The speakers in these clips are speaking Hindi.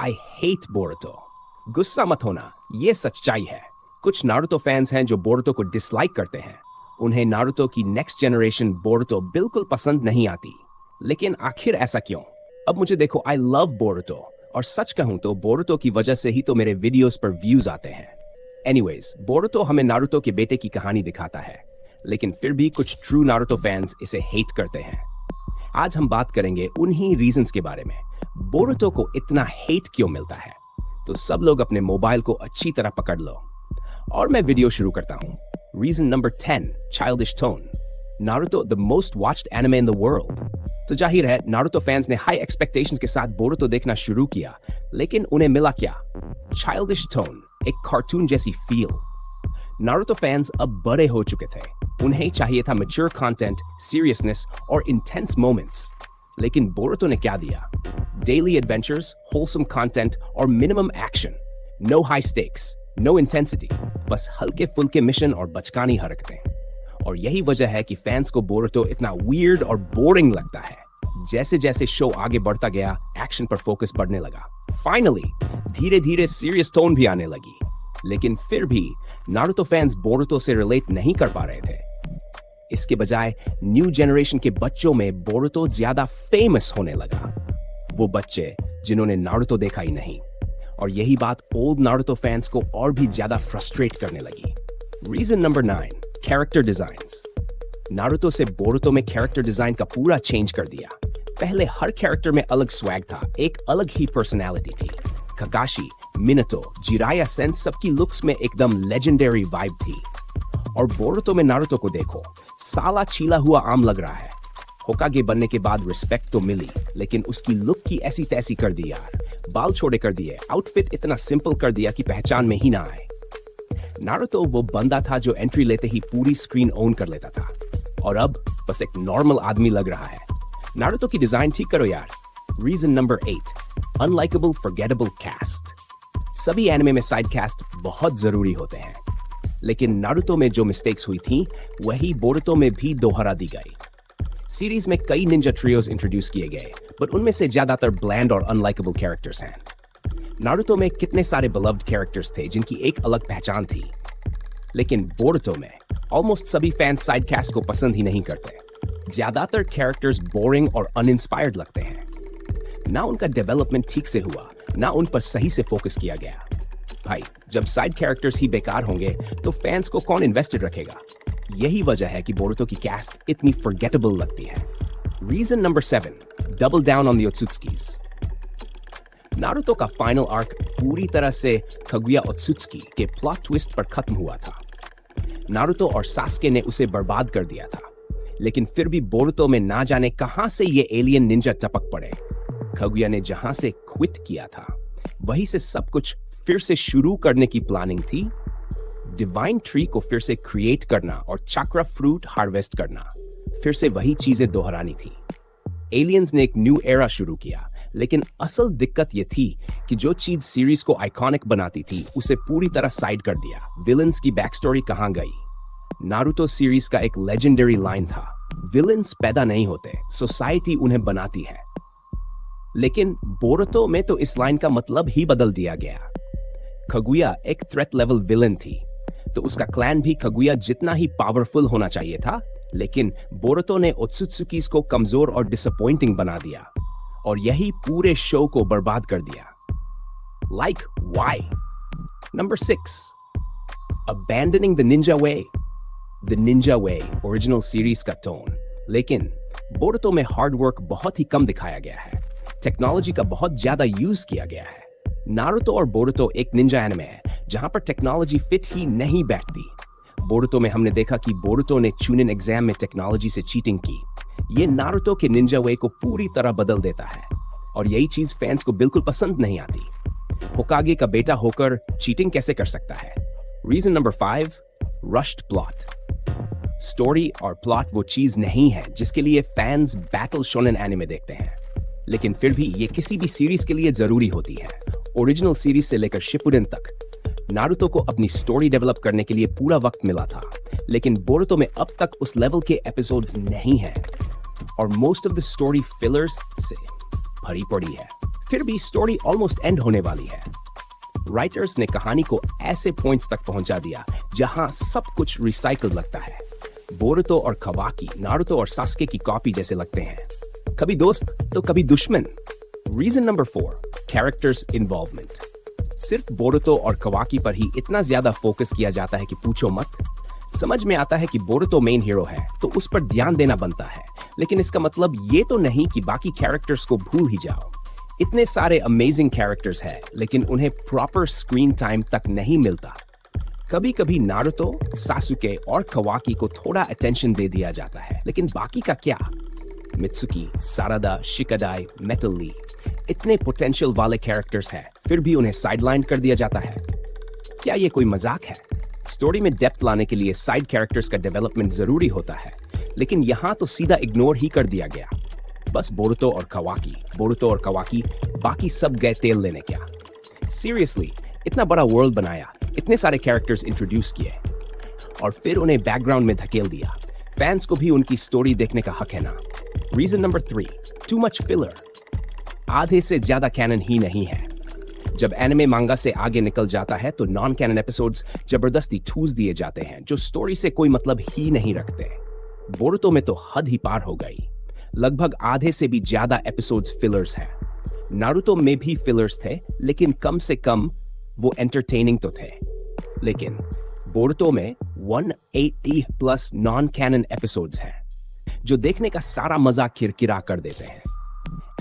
I hate Boruto. गुस्सा मत होना, ये सच्चाई है। कुछ नारुतो फैंस हैं जो बोरुतो को डिसलाइक करते हैं। उन्हें नारुतो की नेक्स्ट जनरेशन बोरुतो बिल्कुल पसंद नहीं आती। लेकिन आखिर ऐसा क्यों? अब मुझे देखो, आई लव बोरुतो, और सच कहूं तो बोरुतो की वजह से ही तो मेरे वीडियोस पर व्यूज आते हैं। एनीवेज, बोरुतो हमें नारुतो के बेटे की कहानी दिखाता है, लेकिन फिर भी कुछ ट्रू नारुतो फैंस इसे हेट करते हैं। आज हम बात करेंगे उन्हीं रीजंस के बारे में, बोरुतो को इतना हेट क्यों मिलता है। तो सब लोग अपने मोबाइल को अच्छी तरह पकड़ लो और मैं वीडियो शुरू करता हूं। Reason number 10, childish tone. Naruto the most watched anime in the world. तो जाहिर है नारुतो फैंस ने हाई एक्सपेक्टेशंस के साथ बोरुतो देखना शुरू किया, लेकिन उन्हें मिला क्या? चाइल्डिश टोन, एक कार्टून जैसी फील। नारुतो फैंस अब बड़े हो चुके थे, उन्हें चाहिए था मैच्योर कंटेंट, सीरियसनेस और इंटेंस मोमेंट्स। लेकिन बोरुतो ने क्या दिया? डेली एडवेंचर्स, होलसम कंटेंट और minimum action. No high stakes, no intensity, बस हल्के फुल्के मिशन और बचकानी हरकतें। और यही वजह है कि फैंस को बोरुतो इतना वियर्ड और बोरिंग लगता है। जैसे जैसे शो आगे बढ़ता गया, एक्शन पर फोकस बढ़ने लगा। फाइनली धीरे धीरे सीरियस टोन भी आने लगी। लेकिन फिर भी नारुतो फैंस बोरुतो से रिलेट नहीं कर पा रहे थे। इसके बजाय न्यू जनरेशन के बच्चों में बोरुतो ज्यादा फेमस होने लगा, वो बच्चे जिन्होंने नारुतो देखा ही नहीं। और यही बात ओल्ड नारुतो फैंस को और भी ज्यादा फ्रस्ट्रेट करने लगी। Reason number 9, character designs. Naruto से बोरुतो में कैरेक्टर डिजाइन का पूरा चेंज कर दिया। पहले हर कैरेक्टर में अलग स्वैग था, एक अलग ही पर्सनालिटी थी। काकाशी, मिनातो, जिराया सेंस सबकी लुक्स में एकदम लेजेंडरी वाइब थी। और बोरुतो में नारुतो को देखो, साला छीला हुआ आम लग रहा है। होकागे बनने के बाद रिस्पेक्ट तो मिली, लेकिन उसकी लुक की ऐसी तैसी कर दी यार। बाल छोड़े कर दिए, आउटफिट इतना सिंपल कर दिया कि पहचान में ही ना आए। नारुतो वो बंदा था जो एंट्री लेते ही पूरी स्क्रीन ओन कर लेता था, और अब बस एक नॉर्मल आदमी लग रहा है। नारुतो की डिजाइन ठीक करो यार। Reason number 8, unlikable forgettable cast. सभी एनिमे में साइड कास्ट बहुत जरूरी होते हैं, लेकिन नारुतो में जो मिस्टेक्स हुई थी वही बोरुतो में भी दोहरा दी गई। सीरीज में कई निंजा ट्रियोज इंट्रोड्यूस किए गए, बट उनमें से ज्यादातर ब्लैंड और अनलाइकेबल कैरेक्टर्स हैं। नारुतो में कितने सारे बेलव्ड कैरेक्टर्स थे जिनकी एक अलग पहचान थी, लेकिन बोरुतो में ऑलमोस्ट सभी फैंस साइड कास्ट को पसंद ही नहीं करते। ज्यादातर कैरेक्टर्स बोरिंग और अनइंस्पायर्ड लगते हैं। ना उनका डेवलपमेंट ठीक से हुआ, ना उन पर सही से फोकस किया गया। भाई, जब साइड कैरेक्टर्स ही बेकार होंगे तो फैंस को कौन इन्वेस्टेड रखेगा? यही वजह है कि बोरुतो की कास्ट इतनी फॉरगेटेबल लगती है। Reason number 7, double down on the Otsutsukis. Naruto का फाइनल आर्क पूरी तरह से कागुया ओत्सुत्सुकी के प्लॉट ट्विस्ट पर खत्म हुआ था। नारुतो और सास्के ने उसे बर्बाद कर दिया था, लेकिन फिर भी बोरुतो में ना जाने कहां से ये एलियन निंजा टपक पड़े। कागुया ने जहां से क्विट किया था, वहीं से सब कुछ फिर से शुरू करने की प्लानिंग थी। डिवाइन ट्री को फिर से क्रिएट करना और चक्रा फ्रूट हार्वेस्ट करना, फिर से वही चीजें दोहरानी थी। एलियंस ने एक न्यू एरा शुरू किया, लेकिन असल दिक्कत यह थी कि जो चीज सीरीज को आइकॉनिक बनाती थी उसे पूरी तरह साइड कर दिया। विलन्स की बैक स्टोरी कहां गई? नारुतो सीरीज का एक लेजेंडरी लाइन था, विलन्स पैदा नहीं होते, सोसाइटी उन्हें बनाती है। लेकिन बोरुतो में तो इस लाइन का मतलब ही बदल दिया गया। कागुया एक थ्रेट लेवल विलन थी, तो उसका क्लैन भी कागुया जितना ही पावरफुल होना चाहिए था, लेकिन बोरुतो ने ओत्सुत्सुकीज को कमजोर और डिसअपॉइंटिंग बना दिया, और यही पूरे शो को बर्बाद कर दिया। Like why? Number 6, abandoning the Ninja way. The Ninja way original series का टोन, लेकिन बोरुतो में हार्ड वर्क बहुत ही कम दिखाया गया है। टेक्नोलॉजी का बहुत ज्यादा यूज किया गया है। नारुतो और बोरुतो एक निंजा एनिमे है जहां पर टेक्नोलॉजी फिट ही नहीं बैठती। बोरुतो में हमने देखा कि बोरुतो ने चूनिन एग्जाम में टेक्नोलॉजी से चीटिंग की। ये नारुतो के निंजा वे को पूरी तरह बदल देता है, और यही चीज फैंस को बिल्कुल पसंद नहीं आती। होकागे का बेटा होकर चीटिंग कैसे कर सकता है? Reason number 5, rushed plot. Story और प्लॉट वो चीज नहीं है जिसके लिए फैंस बैटल शोनेन एनिमे देखते हैं, लेकिन फिर भी ये किसी भी सीरीज के लिए जरूरी होती है। ओरिजिनल सीरीज से लेकर शिपुडेन तक नारुतो को अपनी स्टोरी डेवलप करने के लिए पूरा वक्त मिला था, लेकिन बोरुतो में अब तक उस लेवल के एपिसोड्स नहीं हैं, और most of the story fillers से भरी पड़ी है। फिर भी स्टोरी ऑलमोस्ट एंड होने वाली है। राइटर्स ने कहानी को ऐसे पॉइंट्स तक पहुंचा दिया जहां सब कुछ रिसाइकल लगता है। बोरुतो और कवाकी नारुतो और सास्के की कॉपी जैसे लगते हैं, कभी दोस्त तो कभी दुश्मन। Reason number 4, characters involvement. सिर्फ बोरुतो और कवाकी पर ही इतना ज्यादा फोकस किया जाता है कि पूछो मत। समझ में आता है कि बोरुतो मेन हीरो है तो उस पर ध्यान देना बनता है, लेकिन इसका मतलब ये तो नहीं कि बाकी कैरेक्टर्स को भूल ही जाओ। इतने सारे अमेजिंग कैरेक्टर्स हैं लेकिन उन्हें प्रॉपर स्क्रीन टाइम तक नहीं मिलता। कभी कभी नारुतो, सासुके और कवाकी को थोड़ा अटेंशन दे दिया जाता है, लेकिन बाकी का क्या? मित्सुकी, सारादा, शिकादाई, मेटल ली, इतने पोटेंशियल वाले कैरेक्टर्स हैं, फिर भी उन्हें साइडलाइन कर दिया जाता है। क्या ये कोई मजाक है? स्टोरी में डेप्थ लाने के लिए साइड कैरेक्टर्स का डेवलपमेंट जरूरी होता है, लेकिन यहाँ तो सीधा इग्नोर ही कर दिया गया। बस बोरुतो और कवाकी, बाकी सब गए तेल लेने क्या? सीरियसली, इतना बड़ा वर्ल्ड बनाया, इतने सारे कैरेक्टर्स इंट्रोड्यूस किए और फिर उन्हें बैकग्राउंड में धकेल दिया। फैंस को भी उनकी स्टोरी देखने का हक है ना। Reason number 3, too much filler. आधे से ज्यादा कैनन ही नहीं है। जब एनिमे मांगा से आगे निकल जाता है तो नॉन कैनन एपिसोड्स जबरदस्ती ठूस दिए जाते हैं जो स्टोरी से कोई मतलब ही नहीं रखते। बोरुतो में तो हद ही पार हो गई, लगभग आधे से भी ज्यादा एपिसोड्स फिलर्स हैं। नारुतो में भी फिलर्स थे, लेकिन कम से कम वो एंटरटेनिंग तो थे। लेकिन बोरुतो में 180 प्लस नॉन कैनन एपिसोड्स हैं जो देखने का सारा मजा किरकिरा कर देते हैं।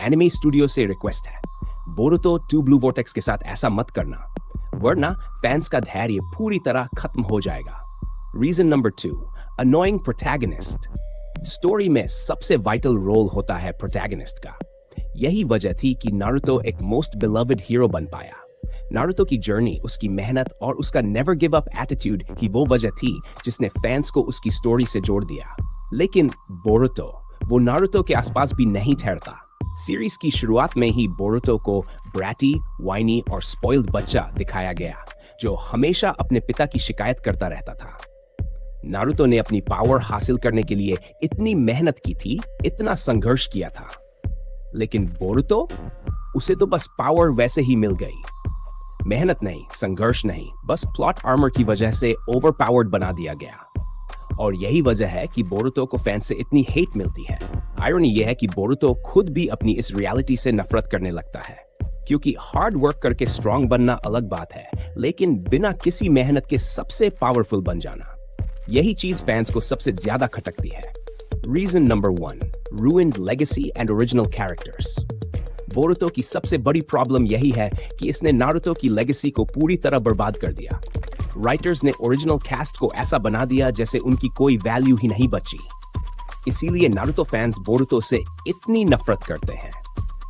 एनिमे स्टूडियो से रिक्वेस्ट है, बोरुतो 2 ब्लू वोर्टेक्स के साथ ऐसा मत करना, वरना फैंस का धैर्य पूरी तरह खत्म हो जाएगा। Reason number 2, annoying protagonist. Story में सबसे वाइटल रोल होता है प्रोटैगनिस्ट का। यही वजह थी कि नारुतो एक मोस्ट बिलव्ड हीरो बन पाया। नारुतो की जर्नी, उसकी मेहनत और उसका नेवर गिव अप एटीट्यूड ही वो वजह थी जिसने फैंस को उसकी स्टोरी से जोड़ दिया। लेकिन बोरुतो, वो नारुतो के आसपास भी नहीं ठहरता। सीरीज की शुरुआत में ही बोरुतो को ब्रैटी, वाइनी और स्पॉइल्ड बच्चा दिखाया गया जो हमेशा अपने पिता की शिकायत करता रहता था। नारुतो ने अपनी पावर हासिल करने के लिए इतनी मेहनत की थी, इतना संघर्ष किया था, लेकिन बोरुतो, उसे तो बस पावर वैसे ही मिल गई। मेहनत नहीं, संघर्ष नहीं, बस प्लॉट आर्मर की वजह से ओवरपावर्ड बना दिया गया। और यही वजह है कि बोरुतो को फैंस से इतनी हेट मिलती है। आयरनी यह है कि बोरुतो खुद भी अपनी इस रियलिटी से नफरत करने लगता है, क्योंकि हार्ड वर्क करके स्ट्रांग बनना अलग बात है, लेकिन बिना किसी मेहनत के सबसे पावरफुल बन जाना, यही चीज फैंस को सबसे ज्यादा खटकती है। Reason number 1, ruined legacy and original characters. Boruto की सबसे बड़ी प्रॉब्लम यही है कि इसने नारुतो की लेगेसी को पूरी तरह बर्बाद कर दिया। राइटर्स ने ओरिजिनल कैस्ट को ऐसा बना दिया जैसे उनकी कोई वैल्यू ही नहीं बची। इसीलिए नारुतो फैंस बोरुतो से इतनी नफरत करते हैं।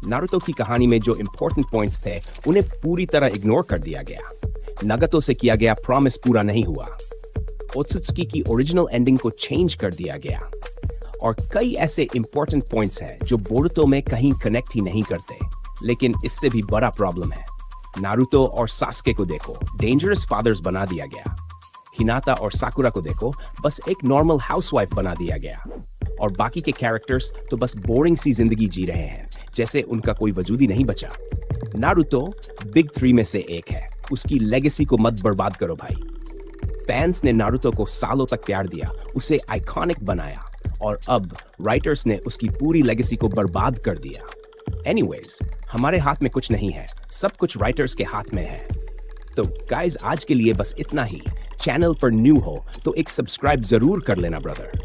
नारुतो की कहानी में जो इंपॉर्टेंट पॉइंट्स थे उन्हें पूरी तरह इग्नोर कर दिया गया। नगतो से किया गया प्रॉमिस पूरा नहीं हुआ। ओत्सुत्सुकी की ओरिजिनल एंडिंग को चेंज कर दिया गया। और कई ऐसे इंपॉर्टेंट पॉइंट्स हैं जो बोरुतो में कहीं कनेक्ट ही नहीं करते। लेकिन इससे भी बड़ा प्रॉब्लम है, नारुतो और सास्के को देखो, डेंजरस फादर्स बना दिया गया। हिनाता और साकुरा को देखो, बस एक नॉर्मल हाउसवाइफ बना दिया गया। और बाकी के कैरेक्टर्स तो बस बोरिंग सी जिंदगी जी रहे हैं, जैसे उनका कोई वजूद ही नहीं बचा। नारुतो बिग 3 में से एक है, उसकी लेगेसी को मत बर्बाद करो भाई। फैंस ने नारुतो को सालों तक प्यार दिया, उसे आइकॉनिक बनाया, और अब राइटर्स ने उसकी पूरी लेगेसी को बर्बाद कर दिया। एनीवेज, हमारे हाथ में कुछ नहीं है, सब कुछ राइटर्स के हाथ में है। तो गाइज, आज के लिए बस इतना ही। चैनल पर न्यू हो तो एक सब्सक्राइब जरूर कर लेना ब्रदर।